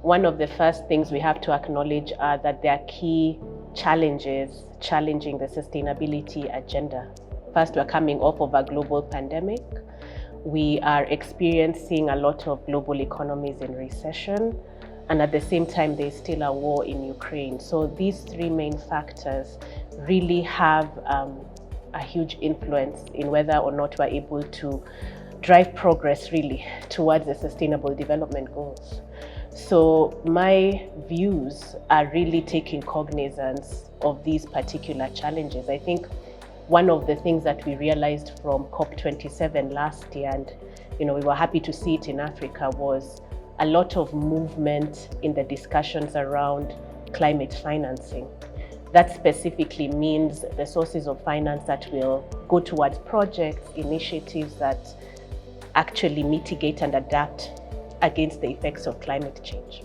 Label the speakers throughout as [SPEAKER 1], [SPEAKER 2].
[SPEAKER 1] one of the first things we have to acknowledge are that there are key challenges challenging the sustainability agenda. First, we're coming off of a global pandemic. We are experiencing a lot of global economies in recession, and at the same time, there's still a war in Ukraine. So these three main factors really have a huge influence in whether or not we're able to drive progress really towards the Sustainable Development Goals. So my views are really taking cognizance of these particular challenges. I think one of the things that we realized from COP27 last year, and we were happy to see it in Africa, was a lot of movement in the discussions around climate financing. That specifically means the sources of finance that will go towards projects, initiatives that actually mitigate and adapt against the effects of climate change.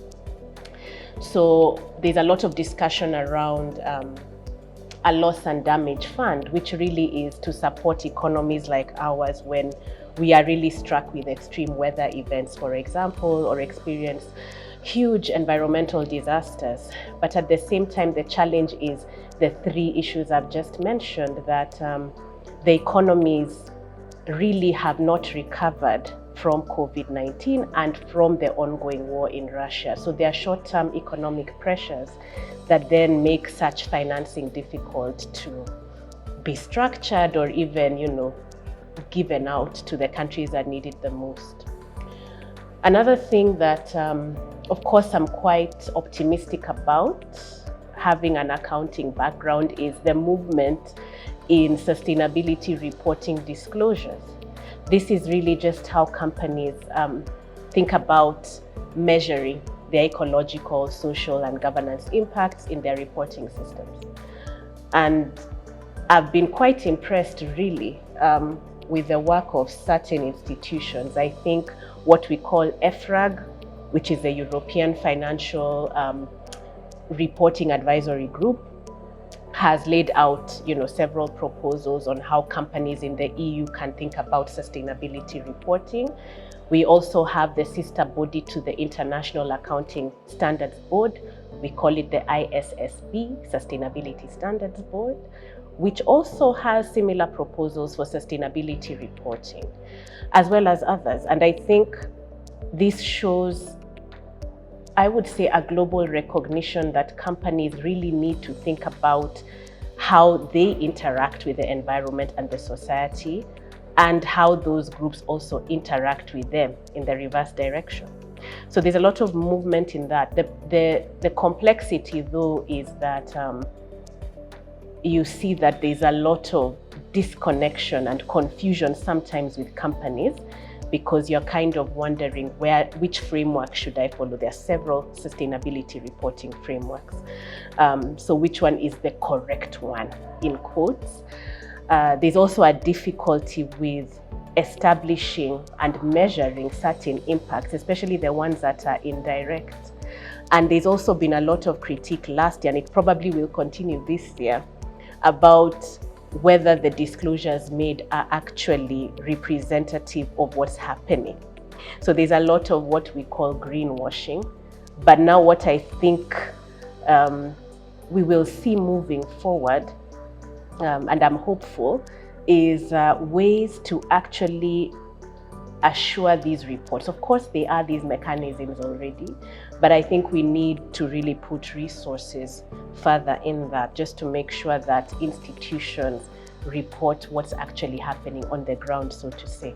[SPEAKER 1] So there's a lot of discussion around a loss and damage fund, which really is to support economies like ours when we are really struck with extreme weather events, for example, or experience huge environmental disasters. But at the same time, the challenge is the three issues I've just mentioned, that the economies really have not recovered from COVID-19 and from the ongoing war in Russia. So there are short-term economic pressures that then make such financing difficult to be structured or even, given out to the countries that need it the most. Another thing that, of course, I'm quite optimistic about, having an accounting background, is the movement in sustainability reporting disclosures. This is really just how companies think about measuring their ecological, social, and governance impacts in their reporting systems. And I've been quite impressed, really, with the work of certain institutions. I think what we call EFRAG, which is the European Financial Reporting Advisory Group, has laid out, several proposals on how companies in the EU can think about sustainability reporting. We also have the sister body to the International Accounting Standards Board. We call it the ISSB, Sustainability Standards Board, which also has similar proposals for sustainability reporting, as well as others. And I think this shows, I would say, a global recognition that companies really need to think about how they interact with the environment and the society, and how those groups also interact with them in the reverse direction. So there's a lot of movement in that. The complexity, though, is that you see that there's a lot of disconnection and confusion sometimes with companies, because you're kind of wondering which framework should I follow. There are several sustainability reporting frameworks. So which one is the correct one, in quotes? There's also a difficulty with establishing and measuring certain impacts, especially the ones that are indirect. And there's also been a lot of critique last year, and it probably will continue this year, about whether the disclosures made are actually representative of what's happening. So there's a lot of what we call greenwashing. But now what I think we will see moving forward, and I'm hopeful, is ways to actually assure these reports. Of course, there are these mechanisms already, but I think we need to really put resources further in that, just to make sure that institutions report what's actually happening on the ground, so to say.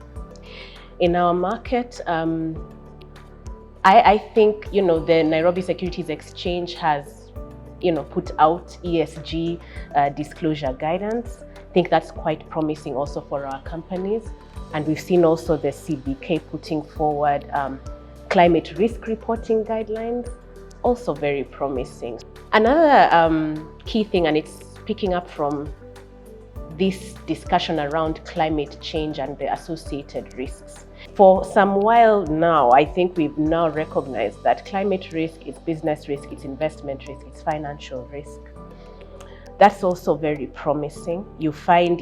[SPEAKER 1] In our market, I think, the Nairobi Securities Exchange has, put out ESG disclosure guidance. I think that's quite promising also for our companies. And we've seen also the CBK putting forward climate risk reporting guidelines, also very promising. Another key thing, and it's picking up from this discussion around climate change and the associated risks. For some while now, I think we've now recognized that climate risk is business risk, it's investment risk, it's financial risk. That's also very promising. You find,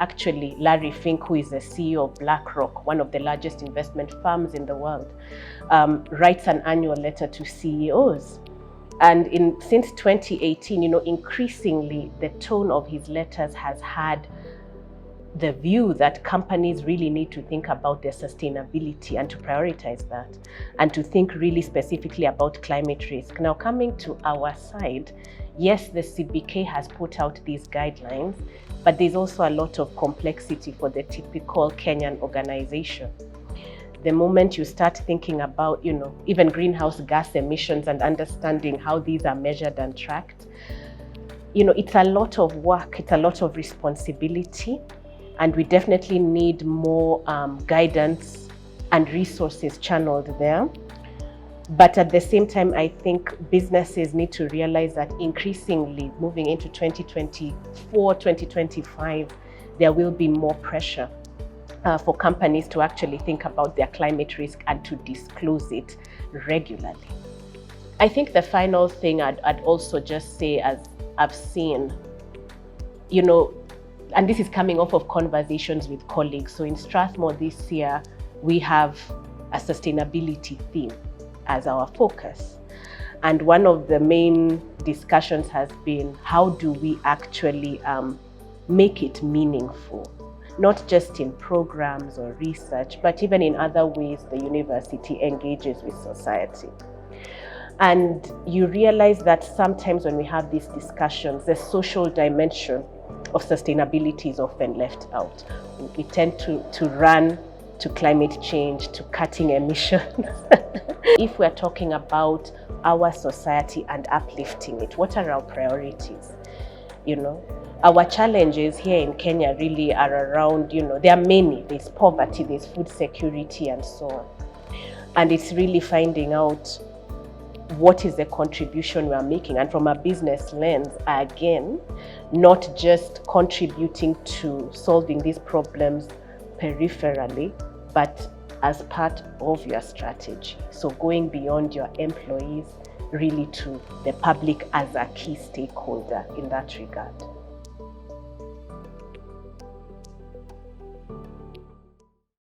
[SPEAKER 1] actually Larry Fink, who is the CEO of BlackRock, one of the largest investment firms in the world, writes an annual letter to CEOs. And since 2018, increasingly the tone of his letters has had the view that companies really need to think about their sustainability and to prioritize that, and to think really specifically about climate risk. Now, coming to our side, yes, the CBK has put out these guidelines, but there's also a lot of complexity for the typical Kenyan organization. The moment you start thinking about, even greenhouse gas emissions and understanding how these are measured and tracked, it's a lot of work, it's a lot of responsibility. And we definitely need more guidance and resources channeled there. But at the same time, I think businesses need to realize that increasingly moving into 2024, 2025, there will be more pressure for companies to actually think about their climate risk and to disclose it regularly. I think the final thing I'd also just say, as I've seen, and this is coming off of conversations with colleagues. So in Strathmore this year, we have a sustainability theme as our focus. And one of the main discussions has been, how do we actually make it meaningful? Not just in programs or research, but even in other ways the university engages with society. And you realize that sometimes when we have these discussions, the social dimension of sustainability is often left out. We tend to run to climate change, to cutting emissions. If we're talking about our society and uplifting it, what are our priorities? Our challenges here in Kenya really are around, there are many. There's poverty, there's food security, and so on. And it's really finding out what is the contribution we are making, and from a business lens, again, not just contributing to solving these problems peripherally, but as part of your strategy. So going beyond your employees, really to the public as a key stakeholder in that regard.